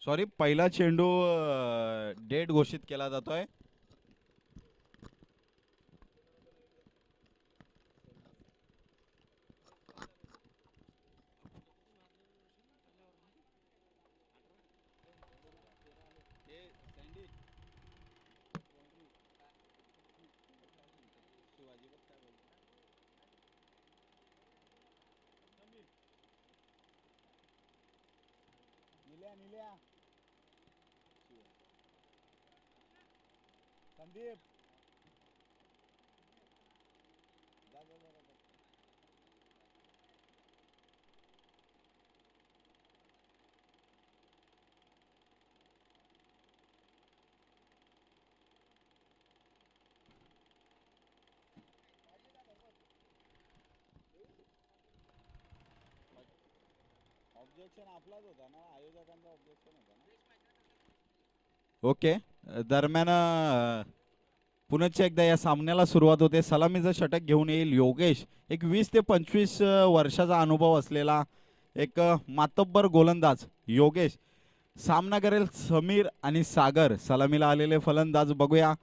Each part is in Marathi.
सॉरी, पहिला चेंडू डेड घोषित केला जातोय. संदीप ऑब्जेक्शन आपलाच होता ना, आयोजकांचा ऑब्जेक्शन होता ना. ओके. दरम्यान पुनश्च एकदा या सामन्याला सुरुवात होते. सलामीचं षटक घेऊन येईल योगेश. एक 20 ते 25 वर्षाचा अनुभव असलेला एक मातब्बर गोलंदाज योगेश सामना करेल समीर आणि सागर. सलामीला आलेले फलंदाज बघूया.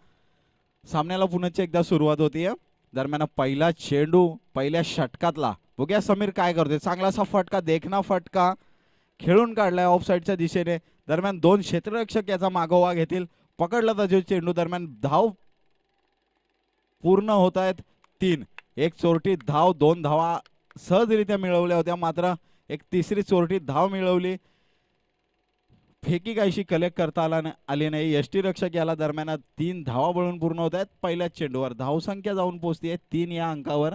सामन्याला पुनश्च एकदा सुरुवात होतीये. दरम्यान पहिला चेंडू पहिल्या षटकातला. बघूया समीर काय करतोय. चांगलासा फटका, देखना फटका खेळून काढलाय ऑफ साईडच्या दिशेने. दरम्यान दोन क्षेत्ररक्षक याचा मागोवा घेतील. पकडला तर चेंडू. दरम्यान धाव पूर्ण होत आहेत 3. एक चोरटी धाव, 2 धावा सहजरित्या मिळवल्या होत्या, मात्र एक तिसरी चोरटी धाव मिळवली. फेकी काहीशी कलेक्ट करता आली नाही. यष्टीरक्षक याला दरम्यान 3 धावा बळून पूर्ण होत आहेत पहिल्याच चेंडूवर. धावसंख्या जाऊन पोहोचते 3 या अंकावर.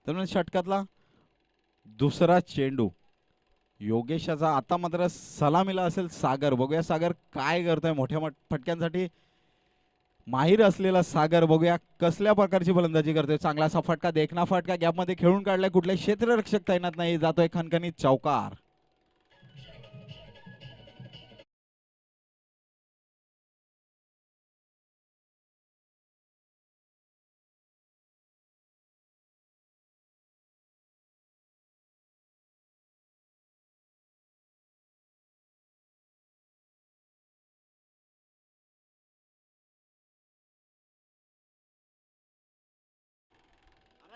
दरम्यान षटकातला दुसरा चेंडू योगेशाचा. आता मात्र सलामीला असेल सागर. बघूया सागर काय करतोय. मोठ्या फटक्यांसाठी माहीर असलेला सागर. बघूया कसल्या प्रकारची फलंदाजी करतोय. चांगलासा फटका, देखना फटका गॅपमध्ये खेळून काढलाय. कुठले क्षेत्ररक्षक तैनात नाही. जातोय खणखणीत चौकार.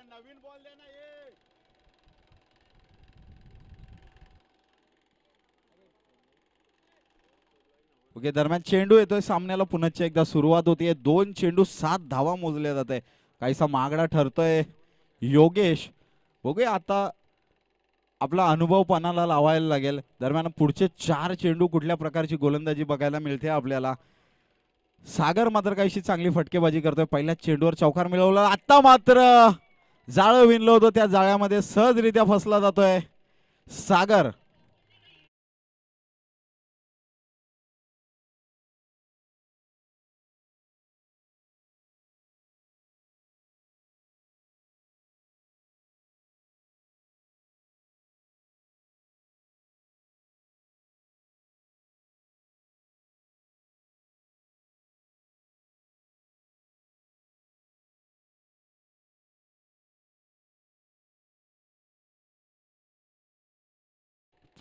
नवीन बॉल दे ना ये. ओके. दरम्यान चेंडू येतोय सामन्याला. पुनश्च एकदा सुरुवात होतीये. 2 चेंडू 7 धावा मोजल्या जात आहे. काहीसा महागडा ठरतोय योगेश. बघूया आता आपला अनुभव पणाला लावायला लागेल. दरम्यान पुढचे 4 चेंडू कुठल्या प्रकारची गोलंदाजी बघायला मिळते आपल्याला. सागर मात्र काहीशी चांगली फटकेबाजी करतोय. पहिल्या चेंडूवर चौकार मिळवला. आता मात्र जाळं विणलं होतं, त्या जाळ्यामध्ये सहजरित्या फसला जातोय सागर.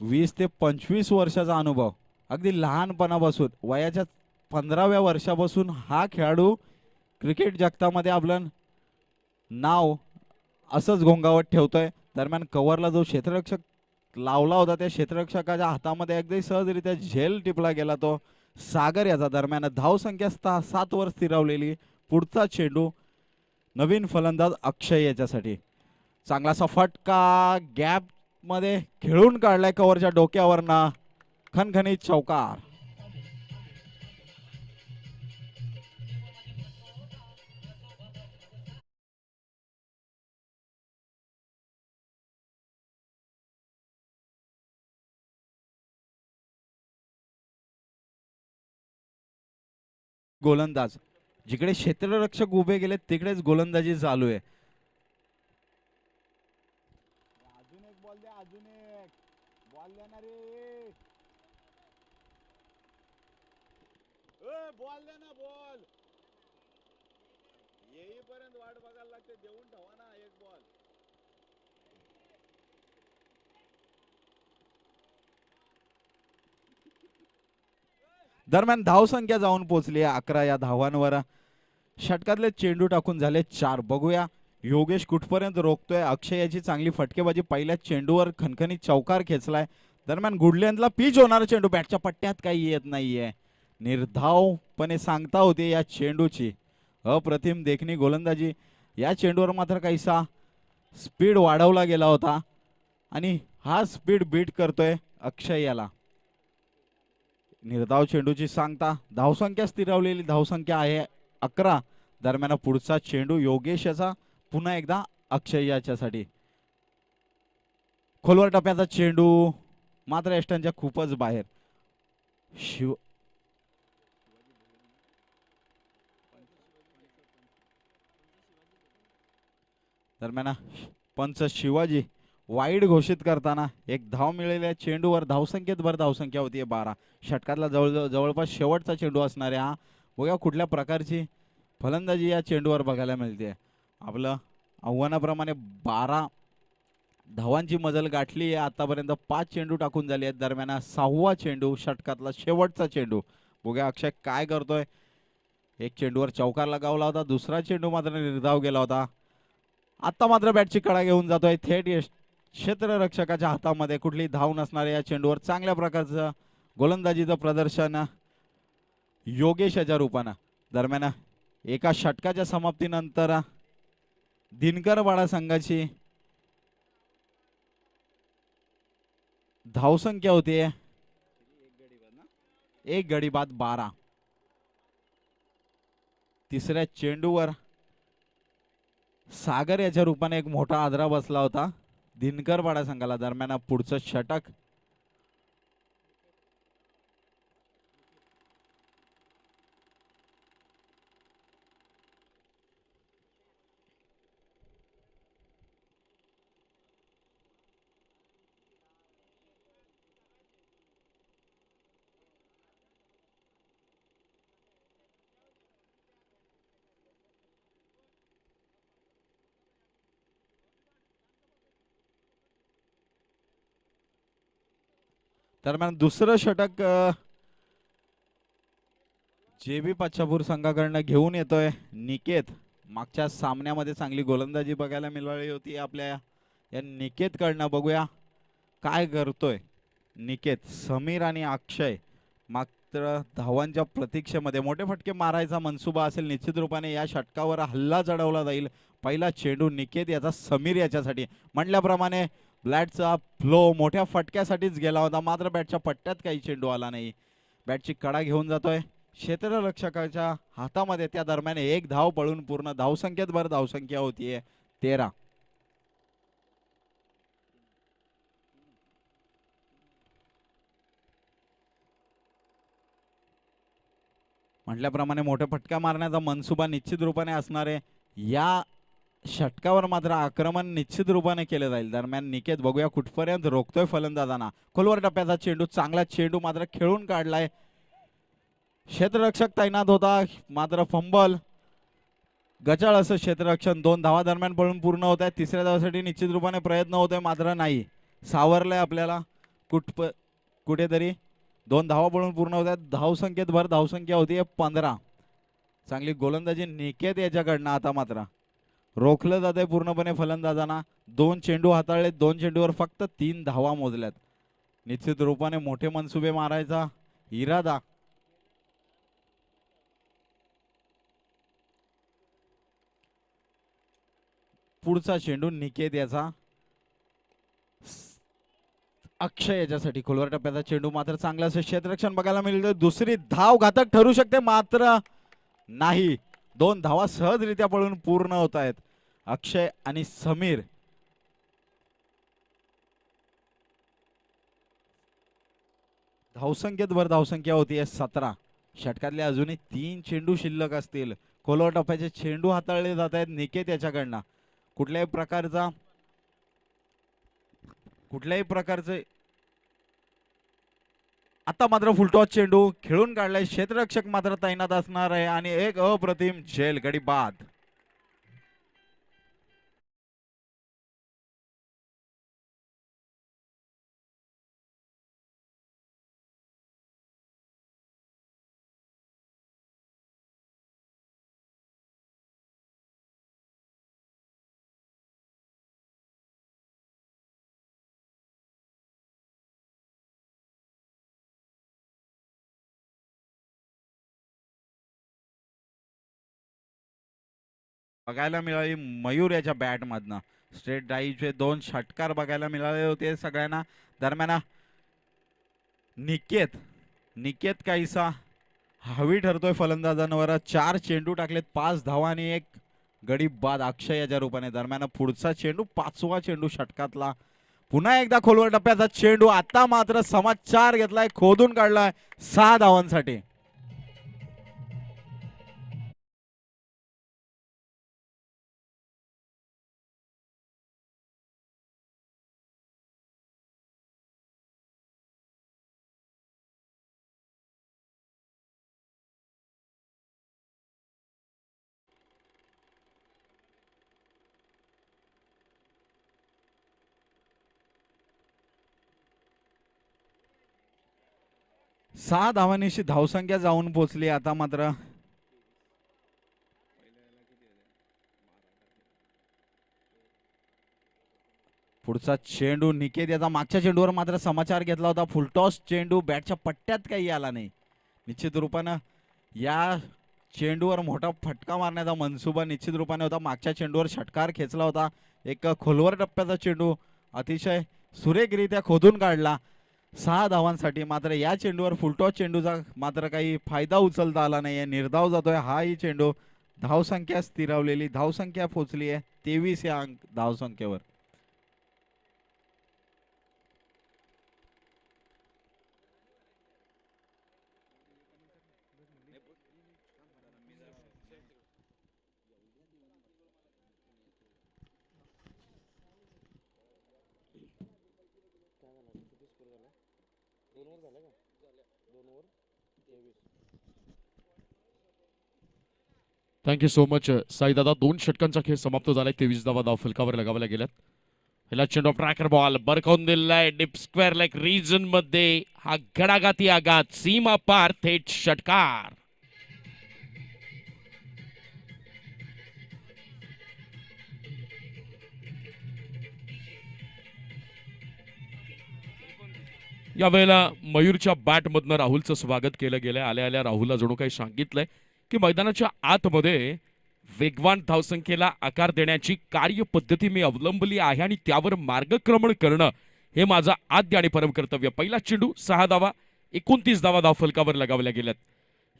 वीस ते 25 वर्षाचा अनुभव. अगदी लहानपणापासून वयाच्या 15व्या वर्षापासून हा खेळाडू क्रिकेट जगतामध्ये आपलं नाव असंच घोंगावत ठेवतोय. दरम्यान कव्हरला जो क्षेत्ररक्षक लावला होता त्या क्षेत्ररक्षकाच्या हातामध्ये अगदी सहजरित्या झेल टिपला गेला तो सागर याचा. दरम्यान धावसंख्या 7 वर स्थिरावलेली. पुढचा चेंडू नवीन फलंदाज अक्षय याच्यासाठी. चांगलासा फटका गॅप मध्ये खेळून काढलाय कव्हरच्या डोक्यावरना. खणखणीत चौकार. गोलंदाज जिकडे क्षेत्ररक्षक उभे गेले तिकडेच गोलंदाजी चालू आहे. अजून एक बॉल द्या. अजून एक बॉल देणार बॉल द्या ना बॉल. येईपर्यंत वाट बघायला लागते, देऊन ठेवा ना एक बॉल. दरम्यान धावसंख्या जाऊन पोहोचली 11 या धावांवर. षटकातले चेंडू टाकून झाले 4. बघूया योगेश कुठपर्यंत रोखतोय. अक्षय याची चांगली फटकेबाजी, पहिल्या चेंडूवर खणखणी चौकार खेचलाय. दरम्यान गुडलेंथला पिच होणारा चेंडू बॅटच्या पट्ट्यात काही येत नाहीये. निर्धावपणे सांगता होते या चेंडूची. अप्रतिम देखणी गोलंदाजी. या चेंडूवर मात्र काहीसा स्पीड वाढवला गेला होता आणि हा स्पीड बीट करतोय अक्षय याला. निर्धाव चेंडूची सांगता. धावसंख्या स्थिरावलेली धावसंख्या आहे 11. दरम्यान पुढचा चेंडू योगेश याचा, पुन्हा एकदा अक्षय याच्यासाठी. खोलवर टप्प्याचा चेंडू मात्र यष्टांच्या खूपच बाहेर. शिव दरम्यान पंच शिवाजी वाईड घोषित करताना एक धाव मिळालेल्या चेंडूवर धावसंख्येत भर धावसंख्या होती 12. षटकातला जवळपास शेवटचा चेंडू असणार आहे हा. बघा कुठल्या प्रकारची फलंदाजी या चेंडूवर बघायला मिळते. आपलं आव्हानाप्रमाणे 12 धावांची मजल गाठली आहे आतापर्यंत. 5 चेंडू टाकून झाले आहेत. दरम्यान 6वा चेंडू, षटकातला शेवटचा चेंडू. बघूया अक्षय काय करतोय. एक चेंडूवर चौकार लगावला होता, दुसरा चेंडू मात्र निर्धाव गेला होता. आता मात्र बॅटची कडा घेऊन जातोय थेट क्षेत्ररक्षकाच्या हातामध्ये. कुठली धाव नसणाऱ्या या चेंडूवर चांगल्या प्रकारचं गोलंदाजीचं प्रदर्शन योगेशाच्या रूपानं. दरम्यान एका षटकाच्या समाप्तीनंतर दिनकरवाडा संघाची धावसंख्या होती एक गडी बाद 12. तिसऱ्या चेंडूवर सागर याच्या रूपाने एक मोठा आदरा बसला होता दिनकरवाडा संघाला. दरम्यान पुढचं षटक दरम्यान दुसरं षटक जेबी पाचापूर संघाकडनं घेऊन येतोय निकेत. मागच्या सामन्यामध्ये चांगली गोलंदाजी बघायला मिळाली होती आपल्या या निकेत कडनं. बघूया काय करतोय निकेत. समीर आणि अक्षय मात्र धावांच्या प्रतीक्षेमध्ये. मोठे फटके मारायचा मनसुबा असेल निश्चित रूपाने या षटकावर हल्ला चढवला जाईल. पहिला चेंडू निकेत याचा समीर याच्यासाठी. म्हटल्याप्रमाणे बॅटचा फ्लो मोठ्या फटक्यासाठीच गेला होता, मात्र बॅटच्या पट्ट्यात काही चेंडू आला नाही. बॅटची कडा घेऊन जातोय क्षेत्ररक्षकाच्या हातामध्ये. त्या दरम्यान एक धाव पळून पूर्ण धावसंख्येत भर धावसंख्या होतीये 13. म्हटल्याप्रमाणे मोठ्या फटका मारण्याचा मनसुबा निश्चित रूपाने असणार आहे. या षटकावर मात्र आक्रमण निश्चित रूपाने केले जाईल. दरम्यान निकेत बघूया कुठपर्यंत रोखतोय फलंदाजांना. खोलवर टप्प्याचा चेंडू, चांगला चेंडू मात्र खेळून काढलाय. क्षेत्ररक्षक तैनात होता मात्र फंबल. गचाळ असं क्षेत्ररक्षण. 2 धावा दरम्यान पळून पूर्ण होत आहे. तिसऱ्या धावासाठी निश्चित रूपाने प्रयत्न होतोय मात्र नाही. सावरलंय आपल्याला कुठेतरी. 2 धावा पळून पूर्ण होत आहेत. धावसंख्येत भर धावसंख्या होती 15. चांगली गोलंदाजी निकेत याच्याकडनं. आता मात्र रोखलं जात आहे पूर्णपणे फलंदाजांना. 2 चेंडू हाताळले, 2 चेंडूवर फक्त 3 धावा मोजल्यात. निश्चित रूपाने मोठे मनसुबे मारायचा इरादा पुढचा चेंडू निकेत याचा, अक्षय याच्यासाठी. खोलवर टप्प्याचा चेंडू मात्र चांगलं असं क्षेत्ररक्षण बघायला मिळतं. दुसरी धाव घातक ठरू शकते मात्र नाही. 2 धावा सहजरित्या पळून पूर्ण होत आहेत. अक्षय आणि समीर. धावसंख्येत भर धावसंख्या होती 17. षटकातले अजूनही 3 चेंडू शिल्लक असतील. खोलवर टप्प्याचे चेंडू हाताळले जात आहेत निकेत याच्याकडनं. कुठल्याही प्रकारचे आता मात्र फुलटॉस चेंडू खेळून काढलाय. क्षेत्ररक्षक मात्र तैनात असणार आहे आणि एक अप्रतिम झेल गडी बाद. बघायला मिळाली मयूर याच्या बॅट मधनं. स्ट्रेट ड्राईव्हचे 2 षटकार बघायला मिळाले होते सगळ्यांना. दरम्यान निकेत काहीसा हवी ठरतोय फलंदाजांवर. 4 चेंडू टाकलेत, 5 धावा आणि 1 गडी बाद अक्षय याच्या रूपाने. दरम्यान पुढचा चेंडू 5वा चेंडू षटकातला. पुन्हा एकदा खोलवर टप्प्याचा चेंडू. आता मात्र समाचार घेतलाय, खोदून काढलाय 6 धावांसाठी. सहा धावांनीशी धावसंख्या जाऊन पोहोचली. आता मात्र पुढचा चेंडू निकेत याचा. मागच्या चेंडूवर मात्र समाचार घेतला होता. फुलटॉस चेंडू बॅटच्या पट्ट्यात काही आला नाही. निश्चित रूपानं या चेंडूवर मोठा फटका मारण्याचा मनसुबा निश्चित रूपाने होता. मागच्या चेंडूवर षटकार खेचला होता. एक खोलवर टप्प्याचा चेंडू अतिशय सुरेखरित्या खोदून काढला 6 धावांसाठी. मात्र या चेंडूवर फुलटॉस चेंडूचा मात्र काही फायदा उचलता आला नाहीये. निर्धाव जातोय हाही चेंडू. धावसंख्या स्थिरावलेली, धावसंख्या पोचली आहे 23 या धावसंख्येवर. थँक्यू सो मच साई दादा. 2 षटकांचा खेळ समाप्त झालाय. 23 धावा धाव फलकावर लगावल्या गेल्यात. ह्याला चेंडू ट्रॅकर बॉल बरकावून दिलाय डीप स्क्वेअर लेग रिजन मध्ये. हा घडाघाती आघात, सीमा पार थेट षटकार. यावेळेला मयूरच्या बॅटमधनं राहुलचं स्वागत केलं गेलंय. आल्या आल्या राहुलला जणू काही सांगितलंय की मैदानाच्या आतमध्ये वेगवान धावसंख्येला आकार देण्याची कार्यपद्धती मी अवलंबली आहे आणि त्यावर मार्गक्रमण करणं हे माझं आद्य आणि परम कर्तव्य. पहिला चेंडू 6 धावा, 29 धावा धाव फलकावर लगावल्या गेल्यात.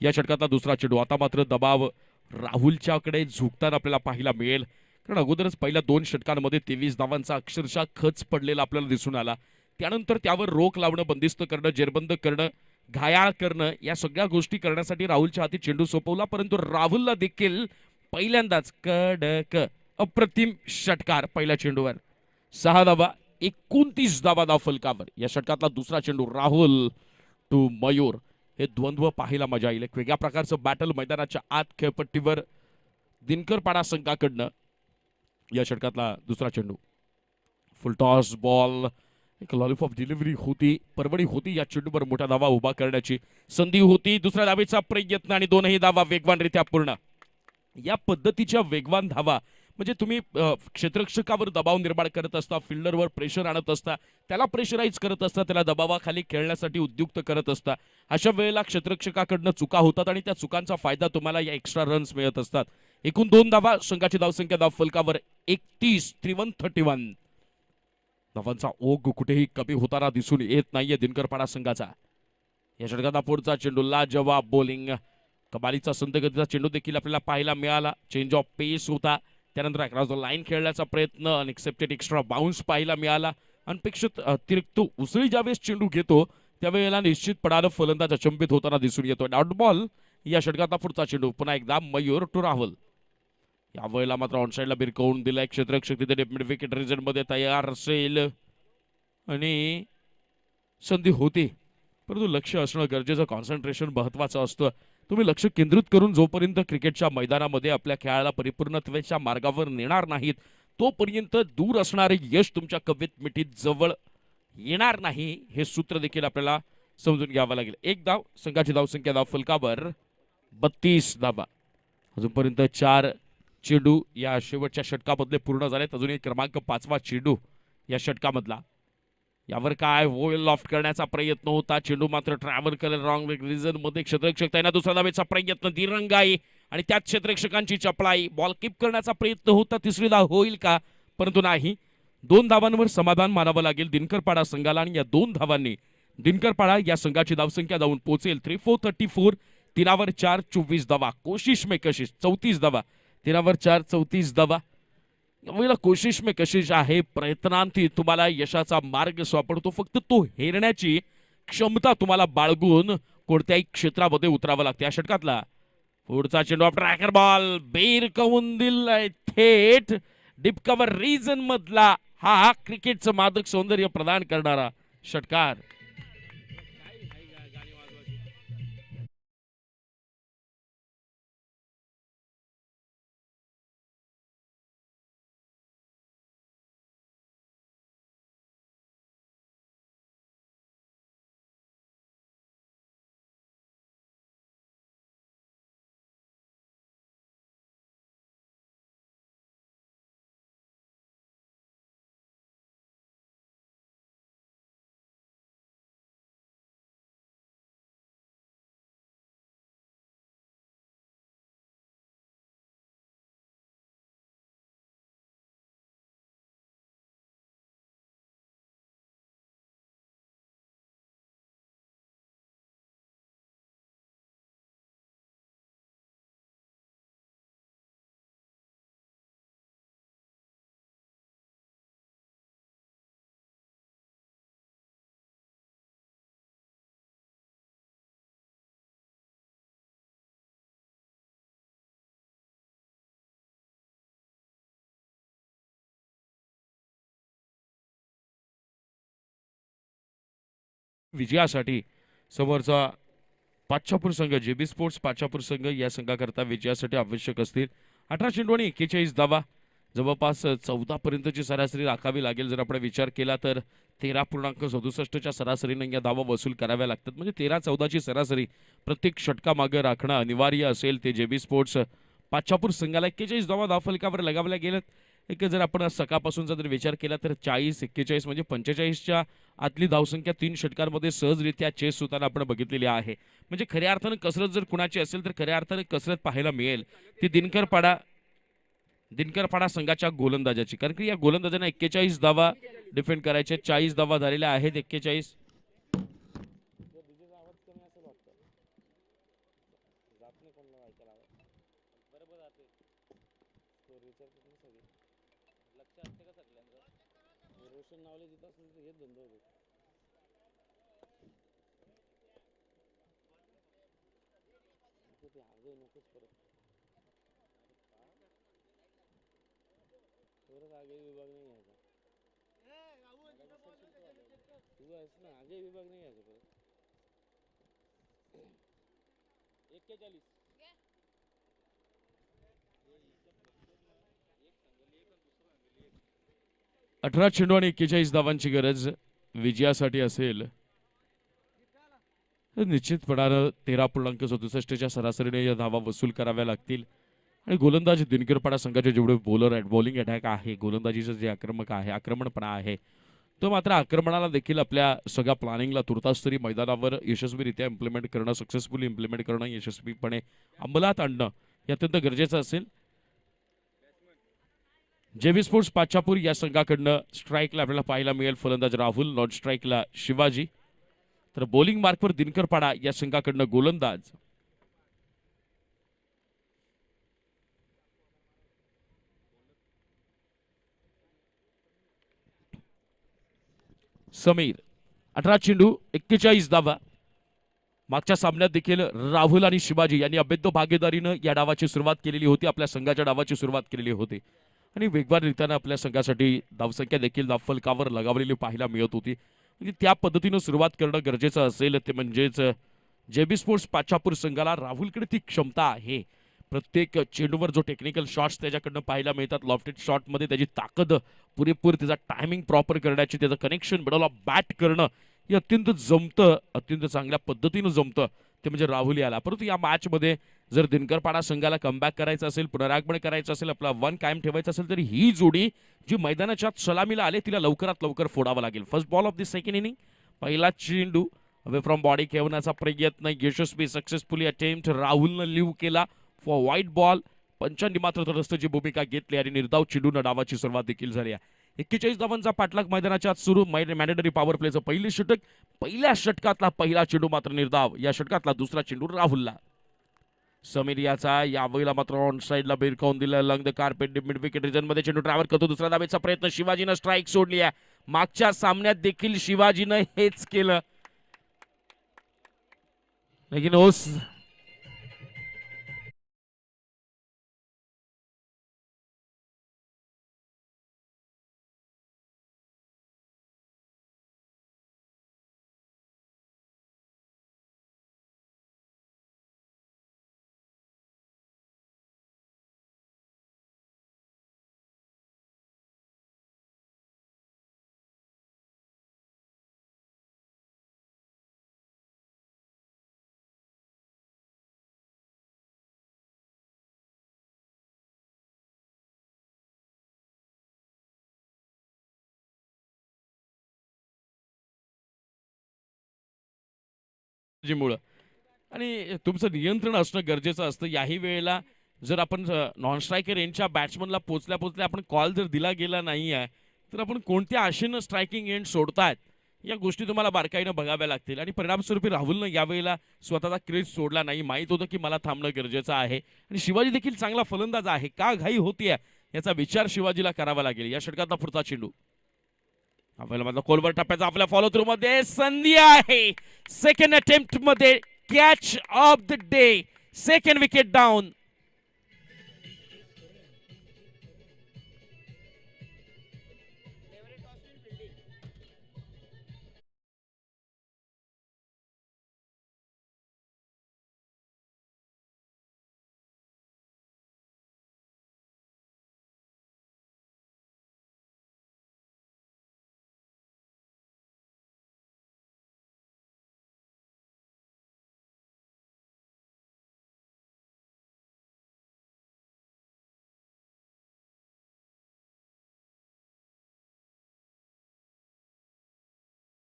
या षटकातला दुसरा चेंडू. आता मात्र दबाव राहुलच्याकडे झुकताना आपल्याला पाहायला मिळेल, कारण अगोदरच पहिल्या 2 षटकांमध्ये 23 धावांचा अक्षरशः खच पडलेला आपल्याला दिसून आला. त्यानंतर त्यावर रोख लावणं, बंदिस्त करणं, जेरबंद करणं, घायाळ करणं, या सगळ्या गोष्टी करण्यासाठी राहुलच्या हाती चेंडू सोपवला. परंतु राहुलला देखील पहिल्यांदाच कडक अप्रतिम षटकार पहिल्या चेंडूवर. 6 धावा, 29 धावा धाव फलकावर. या षटकातला दुसरा चेंडू राहुल टू मयूर. हे द्वंद्व पाहायला मजा येईल. एक वेगळ्या प्रकारचं बॅटल मैदानाच्या आत खेळपट्टीवर दिनकरपाडा संघाकडनं. या षटकातला दुसरा चेंडू. फुल टॉस बॉल. एक लॉलीपॉप डिलिव्हरी होती, परवडी होती. या चेंडूवर मोठा धावा उभा करण्याची संधी होती. दुसऱ्या धावेचा प्रयत्न आणि 2ही धावा वेगवानरित्या पूर्ण. या पद्धतीच्या वेगवान धावा म्हणजे तुम्ही क्षेत्ररक्षकावर दबाव निर्माण करत असता, फिल्डरवर प्रेशर आणत असता, त्याला प्रेशराईज करत असता, त्याला दबावाखाली खेळण्यासाठी उद्युक्त करत असता. अशा वेळेला क्षेत्ररक्षकाकडनं चुका होतात आणि त्या चुकांचा फायदा तुम्हाला या एक्स्ट्रा रन्स मिळत असतात. एकूण 2 धावा, संघाची धावसंख्या धाव फलकावर 31, 31. धावांचा ओघ कुठेही कमी होताना दिसून येत नाहीये दिनकरपाडा संघाचा. या षटकाचा पुढचा चेंडू लाजवाब बॉलिंग. कमालीचा संतगतीचा चेंडू देखील आपल्याला पाहायला मिळाला. चेंज ऑफ पेस होता. त्यानंतर अक्रॉस द लाईन खेळण्याचा प्रयत्न, अनएक्सेप्टेड एक्स्ट्रा बाउन्स पाहायला मिळाला. अनपेक्षित अतिरिक्त उसळी ज्यावेळेस चेंडू घेतो त्यावेळेला निश्चितपणानं फलंदाज अचंबित होताना दिसून येतो. Dot ball. या षटकाचा पुढचा चेंडू. पुन्हा एकदा मयूर टू राहुल. यावेळेला मात्र ऑनसाईडला बिरकवून दिलाय. क्षेत्ररक्षक तिथे मिड विकेट रिजन मध्ये तयार असेल आणि संधी होती, परंतु लक्ष असणं गरजेचं, कॉन्सन्ट्रेशन महत्वाचं असतं. तुम्ही लक्ष केंद्रित करून जोपर्यंत क्रिकेटच्या मैदानामध्ये आपल्या खेळाला परिपूर्णत्वाच्या मार्गावर नेणार नाहीत तोपर्यंत दूर असणारे यश तुमच्या कवित मिठीत जवळ येणार नाही. हे सूत्र देखील आपल्याला समजून घ्यावं लागेल. 1 धाव, संघाची धावसंख्या धाव फलकावर 32 धावा. अजूनपर्यंत 4 चेंडू या शेवटच्या षटकामधले पूर्ण झालेत. अजून एक क्रमांक 5वा चेंडू या षटकामधला. यावर काय वोल लॉफ्ट करण्याचा प्रयत्न होता. चेंडू मात्र ट्रॅव्हल करेल रॉंग रिजन मध्ये. क्षेत्ररक्षक त्यांना दुसऱ्या धावेचा प्रयत्न. दिरंगाई आणि त्याच क्षेत्ररक्षकांची चपळाई, बॉल कीप करण्याचा प्रयत्न होता, तिसरी धाव होईल का, परंतु नाही. 2 धावांवर समाधान मानावं लागेल दिनकरपाडा संघाला आणि या 2 धावांनी दिनकरपाडा या संघाची धावसंख्या जाऊन पोहोचेल 3-4-34. 3वर 4 24 धावा. कोशिश में कशिश 34 धावा. 3वर 4 34 धावा. यावेळेला कोशिश में कशिश आहे, प्रयत्नांती तुम्हाला यशाचा मार्ग सापडतो. फक्त तो हेरण्याची क्षमता तुम्हाला बाळगून कोणत्याही क्षेत्रामध्ये उतरावं लागते. या षटकातला पुढचा चेंडू ट्रॅकर बॉल बेरकवून दिलाय थेट डीप कव्हर रिजन मधला हा क्रिकेटचं मादक सौंदर्य प्रदान करणारा षटकार. विजयासाठी समोरचा पाचापूर संघ, जेबी स्पोर्ट्स पाचापूर संघ या संघाकरता विजयासाठी आवश्यक असतील 18 चेंडू आणि 41 धावा. जवळपास 14 पर्यंतची सरासरी राखावी लागेल. जर आपण विचार केला तर 13.67च्या सरासरीने या धावा वसूल कराव्या लागतात. म्हणजे 13-14ची सरासरी प्रत्येक षटकामागे राखणं अनिवार्य असेल. ते जेबी स्पोर्ट्स पाचापूर संघाला 41 धावा धावफलकावर लगावल्या गेल्यात. एक जर आपण सकाळपासूनचा जर विचार केला तर 40-41 म्हणजे 45च्या आतली धावसंख्या 3 षटकांमध्ये सहजरित्या चेस होताना आपण बघितलेली आहे. म्हणजे खऱ्या अर्थानं कसरत जर कुणाची असेल तर खऱ्या अर्थानं कसरत पाहायला मिळेल ती दिनकरपाडा संघाच्या गोलंदाजाची. कारण की या गोलंदाजांना 41 धावा डिफेंड करायचे. 40 धावा झालेल्या आहेत. 41 18 चेंडू आणि 41 धावांची गरज विजयासाठी असेल. निश्चितपणानं 13.67च्या सरासरीने या धावा वसूल कराव्या लागतील. आणि गोलंदाज दिनकरपाडा संघाचे जेवढे बॉलर आहेत, बॉलिंग अटॅक आहे, गोलंदाजीचं जे आक्रमणपणा आहे तो मात्र आक्रमणाला देखील आपल्या सगळ्या प्लॅनिंगला तुर्तास तरी मैदानावर यशस्वीरित्या इम्प्लिमेंट करणं, सक्सेसफुली इम्प्लिमेंट करणं, यशस्वीपणे अंमलात आणणं हे अत्यंत गरजेचं असेल. जेबी स्पोर्ट्स पाचापूर या संघाकडनं स्ट्राईकला आपल्याला पाहायला मिळेल फलंदाज राहुल, नॉन स्ट्राईकला शिवाजी. तर बॉलिंग मार्कवर दिनकरपाडा या संघाकडनं गोलंदाज समीर. 18 चेंडू 41 धावा. मागच्या सामन्यात देखील राहुल आणि शिवाजी यांनी अभेद्य भागीदारीनं या डावाची सुरुवात केलेली होती, आपल्या संघाच्या डावाची सुरुवात केलेली होती आणि वेगवान रीतीने आपल्या संघासाठी धावसंख्या देखील धावफलकावर लगावलेली पाहायला मिळत होती. म्हणजे त्या पद्धतीनं सुरुवात करणं गरजेचं असेल. ते म्हणजेच जेबी स्पोर्ट्स पाचापूर संघाला राहुलकडे ती क्षमता आहे. प्रत्येक चेंडूवर जो टेक्निकल शॉट्स त्याच्याकडनं पाहायला मिळतात, लॉफ्टेड शॉटमध्ये त्याची ताकद पुरेपूर, त्याचा टायमिंग प्रॉपर करण्याची, त्याचं कनेक्शन मिडल ऑफ बॅट करणं हे अत्यंत जमतं, अत्यंत चांगल्या पद्धतीनं जमतं ते म्हणजे राहुल याला. परंतु या मॅचमध्ये जर दिनकरपाडा संघाला कमबॅक करायचं असेल, पुनरागमन करायचं असेल, आपला वन कायम ठेवायचं असेल तर ही जोडी जी मैदानाच्या सलामीला आले तिला लवकरात लवकर फोडावं लागेल. First ball of the second inning. पहिला चेंडू अवे फ्रॉम बॉडी खेळवण्याचा प्रयत्न यशस्वी, सक्सेसफुली अटेम्प्ट राहुलनं लिव्ह केला. For wide ball. पंचांनी मात्र तटस्थची भूमिका घेतली आणि निर्धाव चेंडून डावाची सुरुवात देखील झाली आहे. 41 धावांचा पाठलाग मैदानाच्या आत सुरू. मॅन्डेटरी पॉवर प्लेचं पहिलं षटक. पहिल्या षटकातला पहिला चेंडू मात्र निर्धाव. या षटकातला दुसरा चेंडू राहुलला. समीरियाचा यावेळेला मात्र ऑन साईडला भिरकावून दिलं. Along the carpet mid wicket region मध्ये चेंडू ट्रॅव्हल करतो. दुसरा धावेचा प्रयत्न. शिवाजीनं स्ट्राईक सोडली आहे. मागच्या सामन्यात देखील शिवाजीनं हेच केलं. लेकिन ओस मुळे आणि तुमचं नियंत्रण असणं गरजेचं असतं. याही वेळेला जर आपण नॉन स्ट्रायकर रेंजच्या बॅट्समनला पोचल्या पोचल्या आपण कॉल जर दिला गेला नाही आहे तर आपण कोणत्या आशेनं स्ट्रायकिंग एंड सोडतायत या गोष्टी तुम्हाला बारकाईनं बघाव्या लागतील. आणि परिणामस्वरूपी राहुलनं यावेळेला स्वतःचा क्रेज सोडला नाही. माहीत होतं की मला थांबणं गरजेचं आहे आणि शिवाजी देखील चांगला फलंदाज आहे. का घाई होतीये याचा विचार शिवाजीला करावा लागेल. या षटकातला पुढचा चेंडू आपल्याला कोलवर टप्प्याचा आपल्या फॉलो थ्रू मध्ये संधी आहे. सेकंड अटेम्प्ट मध्ये catch of the day. Second wicket down.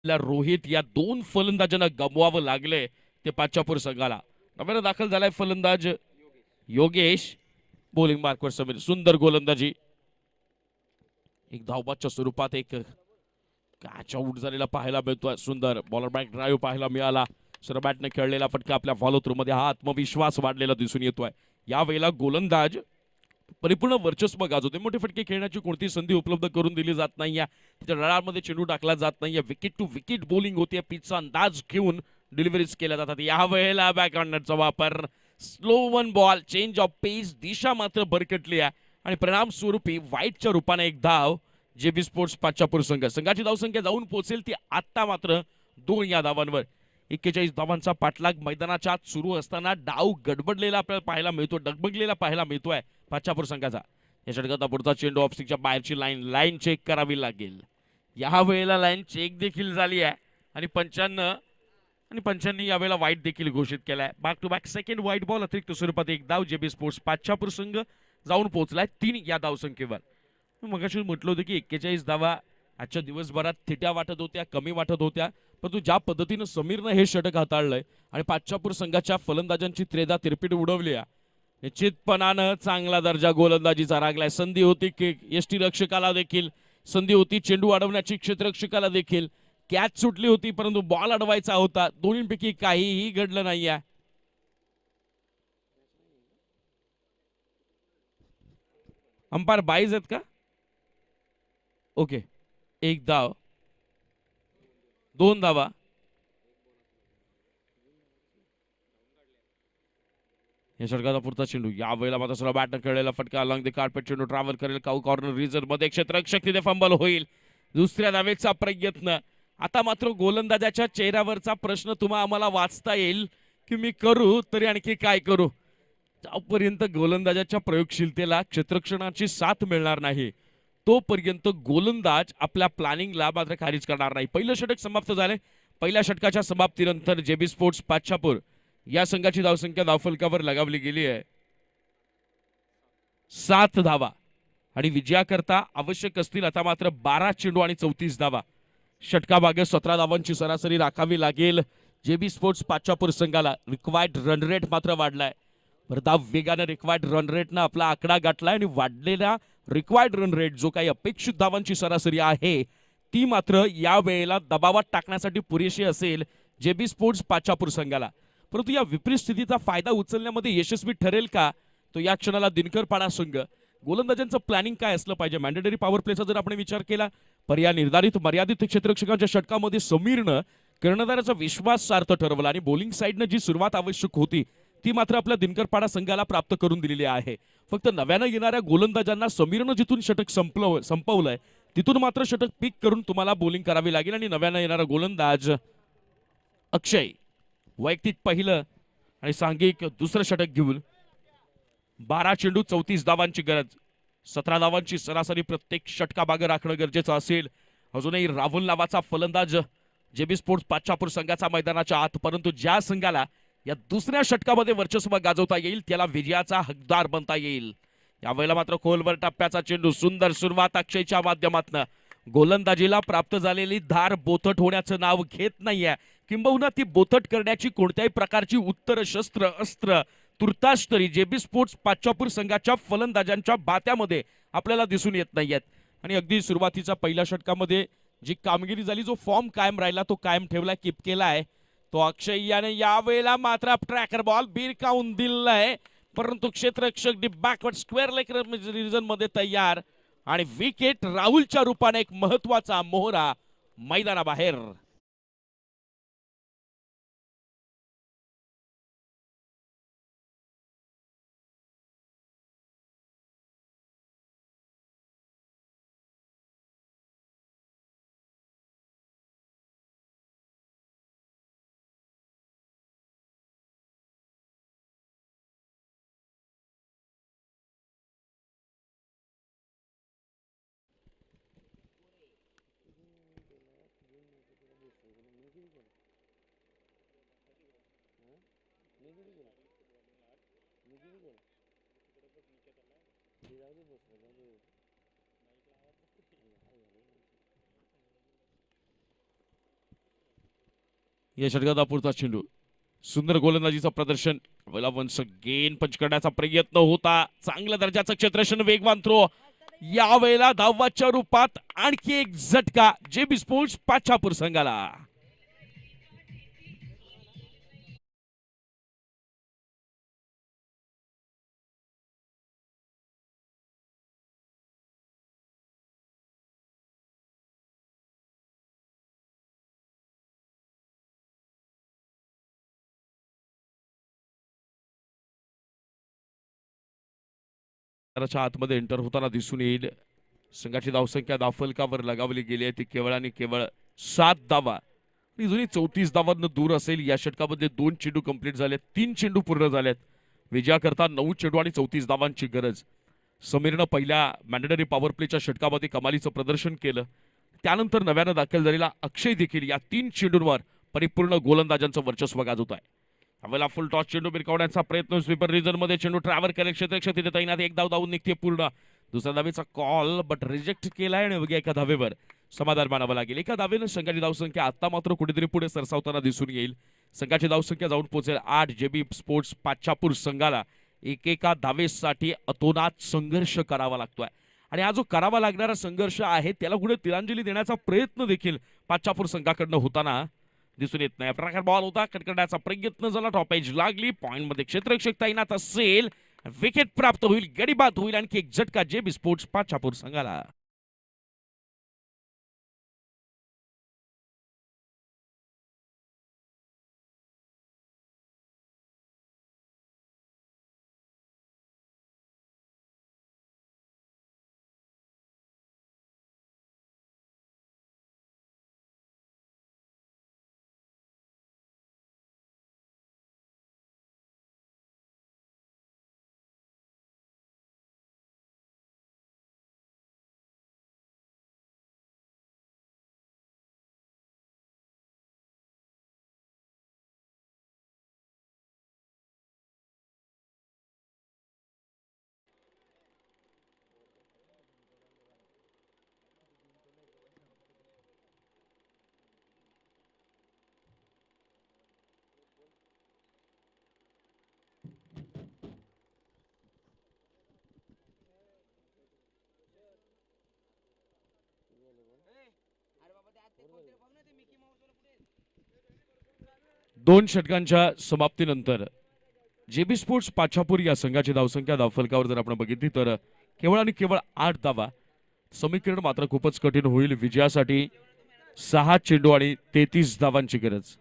Rohit या दोन फलंदाजांना गमवावं लागले ते पाचापूर संघाला. नव्यानं दाखल झालाय फलंदाज योगेश. बॉलिंग मार्कवर समीर. सुंदर गोलंदाजी. एक धावबादच्या स्वरूपात एक कॅच आउट झालेला पाहायला मिळतोय. सुंदर बॉलर बॅक ड्राईव्ह पाहायला मिळाला. सरबॅटने खेळलेला फटका आपल्या फॉलो थ्रू मध्ये हा आत्मविश्वास वाढलेला दिसून येतोय. यावेळेला गोलंदाज परिपूर्ण वर्चस्व गाजवते. मोठे फटके खेळण्याची कोणती संधी उपलब्ध करून दिली जात नाही. त्याच्या रडारमध्ये चेंडू टाकला जात नाही. विकेट टू विकेट बॉलिंग होती. पिचचा अंदाज घेऊन डिलिव्हरीज केल्या जातात. यावेळेला बॅक हँडरचा वापर. Slow one ball. Change of pace. दिशा मात्र भरकटली आहे आणि परिणाम स्वरूपी वाईटच्या रूपाने एक धाव. जेबी स्पोर्ट्स पाचापूर संघाची धावसंख्या जाऊन पोहोचेल ती आता मात्र 2 या धावांवर. 41 धावांचा पाठलाग मैदानाच्या आत सुरू असताना डाव गडबडलेला आपल्याला पाहायला मिळतो. डगमगलेला पाहायला मिळतोय पाचापूर संघाचा. या षटकाचा पुढचा चेंडू ऑफ स्टिकच्या बाहेरची लाईन चेक करावी लागेल. या वेळेला लाईन चेक देखील झाली आहे आणि पंचांनी यावेळेला वाईट देखील घोषित केलाय. Back to back second wide ball. अतिरिक्त स्वरूपात एक धाव. जेबी स्पोर्ट्स पाचापूर संघ जाऊन पोहोचलाय 3 या धावसंख्येवर. मगाशी म्हटलं होतं की 41 धावा आजच्या दिवसभरात थिट्या वाटत होत्या, कमी वाटत होत्या, परंतु ज्या पद्धतीनं समीरनं हे षटक हाताळलंय आणि पाचापूर संघाच्या फलंदाजांची त्रेधा तिरपीट उडवली आहे. निश्चितपणानं चांगला दर्जा गोलंदाजीचा राखलाय. संधी होती की यष्टीरक्षकाला देखील संधी होती चेंडू अडवण्याची. क्षेत्ररक्षकाला देखील कॅच सुटली होती परंतु बॉल अडवायचा होता. दोन्हीपैकी काहीही घडलं नाहीये. अंपायर बाईज आहेत का? ओके. एक धाव. 2 धावा. या षटकाचा पुढचा चेंडू. यावेळेला मात्र सर्व बॅटनं खेळलेला फटका अलॉंग द कार्पेट. चेंडू ट्रॅव्हल करेल काऊ कॉर्नर रिझर्व मध्ये. क्षेत्ररक्षक तिथे फंबल होईल. दुसऱ्या धावेचा प्रयत्न. आता मात्र गोलंदाजाच्या चेहऱ्यावरचा प्रश्न तुम्हाला आम्हाला वाचता येईल की मी करू तरी आणखी काय करू. जोपर्यंत गोलंदाजाच्या प्रयोगशीलतेला क्षेत्ररक्षणाची साथ मिळणार नाही तोपर्यंत गोलंदाज आपल्या प्लॅनिंगला मात्र खारिज करणार नाही. पहिलं षटक समाप्त झाले. पहिल्या षटकाच्या समाप्तीनंतर जेबी स्पोर्ट्स पाचापूर या संघाची धावसंख्या धावफलकावर लगावली गेली आहे 7 धावा आणि विजयाकरता आवश्यक असतील आता मात्र 12 चेंडू आणि 34 धावा. षटकामागे 17 धावांची सरासरी राखावी लागेल जेबी स्पोर्ट्स पाचापूर संघाला. रिक्वायर्ड रन रेट मात्र वाढलाय. परत हा वेगानं रिक्वायर्ड रन रेटनं आपला आकडा गाठलाय आणि वाढलेला रिक्वायर्ड रन रेट जो काही अपेक्षित धावांची सरासरी आहे ती मात्र या वेळेला दबावात टाकण्यासाठी पुरेशी असेल जेबी स्पोर्ट्स पाचापूर संघाला. परंतु या विपरीत स्थितीचा फायदा उचलण्यामध्ये यशस्वी ठरेल का तो या क्षणाला दिनकरपाडा संघ. गोलंदाजांचं प्लॅनिंग काय असलं पाहिजे. मॅन्डेटरी पॉवर प्लेचा जर आपण विचार केला पर्याय निर्धारित मर्यादित क्षेत्ररक्षकांच्या षटकामध्ये समीरनं कर्णधाराचा विश्वास सार्थ ठरवला आणि बॉलिंग साईडनं जी सुरुवात आवश्यक होती ती मात्र आपल्या दिनकरपाडा संघाला प्राप्त करून दिलेली आहे. फक्त नव्यानं येणाऱ्या गोलंदाजांना समीरनं जिथून षटक संपवलंय तिथून मात्र षटक पीक करून तुम्हाला बॉलिंग करावी लागेल. आणि नव्यानं येणारा गोलंदाज अक्षय वैयक्तिक पहिलं आणि सांघिक दुसरं षटक घेऊन 12 चेंडू 34 धावांची गरज. 17 धावांची सरासरी प्रत्येक षटकामागे राखणं गरजेचं असेल. अजूनही राहुल नावाचा फलंदाज जेबी स्पोर्ट्स पाचापूर संघाचा मैदानाच्या आत. परंतु ज्या संघाला या दुसऱ्या षटकामध्ये वर्चस्व गाजवता येईल त्याला विजयाचा हकदार बनता येईल. यावेळेला मात्र खोलवर टप्प्याचा चेंडू. सुंदर सुरुवात अक्षयच्या माध्यमातून. गोलंदाजीला प्राप्त झालेली धार बोथट होण्याचं नाव घेत नाहीये. किंबहुना ती बोथट करण्याची कोणत्याही प्रकारची उत्तर शस्त्र अस्त्र तुर्तास तरी जेबी स्पोर्ट्स पाचापूर संघाच्या फलंदाजांच्या बात्यामध्ये आपल्याला दिसून येत नाहीयेत. आणि अगदी सुरुवातीच्या पहिल्या षटकामध्ये जी कामगिरी झाली जो फॉर्म कायम राहिला तो कायम ठेवला कीप केलाय तो अक्षय याने यावेळेला मात्र ट्रॅकर बॉल बिरकावून दिलाय. परंतु क्षेत्ररक्षक बॅकवर्ड स्क्वेअर लेग रिजन मध्ये तयार आणि विकेट राहुलच्या रूपाने एक महत्वाचा मोहरा मैदानाबाहेर. या षटकात अपुरता चेंडू. सुंदर गोलंदाजीचं प्रदर्शन. वन्स अगेन पंच करण्याचा प्रयत्न होता. चांगल्या दर्जाचं क्षेत्ररक्षण वेगवान थ्रो. यावेळेला धावाच्या रूपात आणखी एक झटका जेबी स्पोर्ट्स पाचापूर संघाला. आतमध्ये एंटर होताना दिसून येईल. संघाची धावसंख्या धावफलकावर लगावली गेली आहे ती केवळ आणि केवळ 7 धावा. जुनी 34 धावांना दूर असेल. या षटकामध्ये 2 चेंडू कंप्लीट झाले. 3 चेंडू पूर्ण झालेत. विजयाकरता 9 चेंडू आणि 34 धावांची गरज. समीरनं पहिल्या मॅन्डेटरी पॉवर प्लेच्या षटकामध्ये कमालीचं प्रदर्शन केलं. त्यानंतर नव्यानं दाखल झालेला अक्षय देखील या 3 चेंडूंवर परिपूर्ण गोलंदाजांचं वर्चस्व गाजवत आहे. यावेळेला फुल टॉस चेंडू भिरकावण्याचा प्रयत्न. स्वीपर रिजन मध्ये चेंडू ट्रॅव्हल करेल क्षेत्ररक्षक तिथे तैनात. एक धाव धावून निघते पूर्ण. दुसऱ्या धावेचा कॉल बट रिजेक्ट केलाय आणि एका धावेवर समाधान मानावं लागेल. एका धावेनं संघाची धावसंख्या आता मात्र कुठेतरी पुढे सरसावताना दिसून येईल. संघाची धावसंख्या जाऊन पोहोचेल 8. जेबी स्पोर्ट्स पाचापूर संघाला एकेका धावेसाठी अतोनात संघर्ष करावा लागतोय. आणि हा जो करावा लागणारा संघर्ष आहे त्याला कुठे तिलांजली देण्याचा प्रयत्न देखील पाचापूर संघाकडनं होताना दिसून येत नाही. प्रकार बॉल होता. कट करण्याचा प्रयत्न झाला. टॉप एज लागली. पॉइंट मध्ये क्षेत्ररक्षक तैनात असेल. विकेट प्राप्त होईल. गडी बाद होईल. आणखी एक झटका जेबी स्पोर्ट्स पाचापूर संघाला. 2 षटकांच्या समाप्तीनंतर जेबी स्पोर्ट्स पाछापूर या संघाची धावसंख्या धावफलकावर जर आपण बघितली तर केवळ आणि केवळ 8 धावा. समीकरण मात्र खूपच कठीण होईल. विजयासाठी 6 चेंडू आणि 33 धावांची गरज.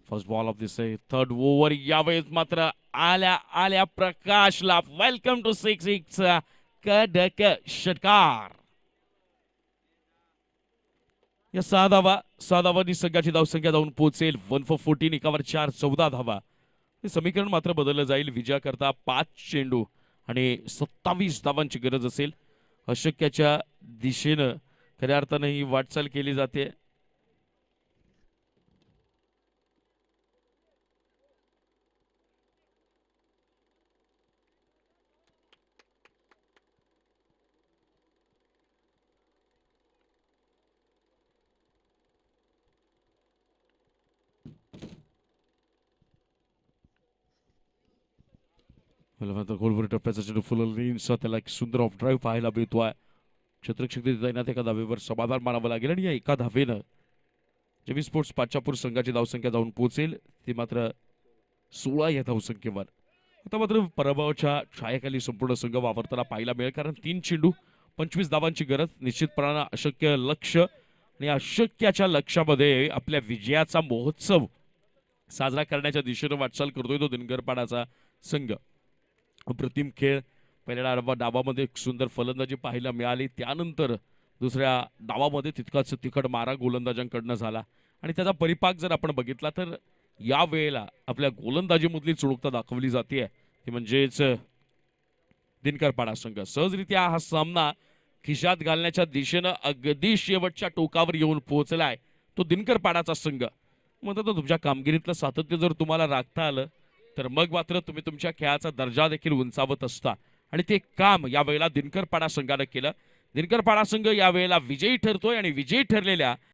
First ball of this third over. यावेळेस मात्र आल्या प्रकाशला वेलकम टू 6 कडक षटकार. या 6 धावांनी संघाची धावसंख्या जाऊन पोहोचेल 1 for 14. एकावर 4, 14 धावा. हे समीकरण मात्र बदललं जाईल. विजयाकरता 5 चेंडू आणि 27 धावांची गरज असेल. अशक्याच्या दिशेनं खऱ्या अर्थानं ही वाटचाल केली जाते. गोलवर टप्प्याचा चेंडू फुलवलींचा त्याला एक सुंदर ऑफ ड्राईव्ह पाहायला मिळतोय. क्षेत्रक्षक तैनात एका धावेवर समाधान मानावं लागेल आणि या एका धावेनं जेबी स्पोर्ट्स पाछापूर संघाची धावसंख्या जाऊन पोहोचेल ती मात्र 16 या धावसंख्येवर. आता मात्र पराभवाच्या छायाखाली संपूर्ण संघ वावरताना पाहायला मिळेल, कारण 3 चेंडू 25 धावांची गरज. निश्चितपणानं अशक्य लक्ष्य आणि अशक्याच्या लक्ष्यामध्ये आपल्या विजयाचा महोत्सव साजरा करण्याच्या दिशेनं वाटचाल करतोय तो दिनकरपाडाचा संघ. अप्रतिम खेळ. पहिल्या डावामध्ये एक सुंदर फलंदाजी पाहायला मिळाली. त्यानंतर दुसऱ्या डावामध्ये तितकाच तिखट मारा गोलंदाजांकडनं झाला आणि त्याचा परिपाक जर आपण बघितला तर या वेळेला आपल्या गोलंदाजीमधली चुणुकता दाखवली जाते ती म्हणजेच दिनकरपाडा संघ सहजरित्या हा सामना खिशात घालण्याच्या दिशेनं अगदी शेवटच्या टोकावर येऊन पोहोचलाय तो दिनकरपाडाचा संघ. म्हणतात तुमच्या कामगिरीतलं सातत्य जर तुम्हाला राखता आलं तर मग मात्र तुम्ही तुमच्या खेळाचा दर्जा देखील उंचावत असता आणि ते काम यावेळेला दिनकरपाडा संघानं केलं. दिनकरपाडा संघ यावेळेला विजयी ठरतोय आणि विजयी ठरलेल्या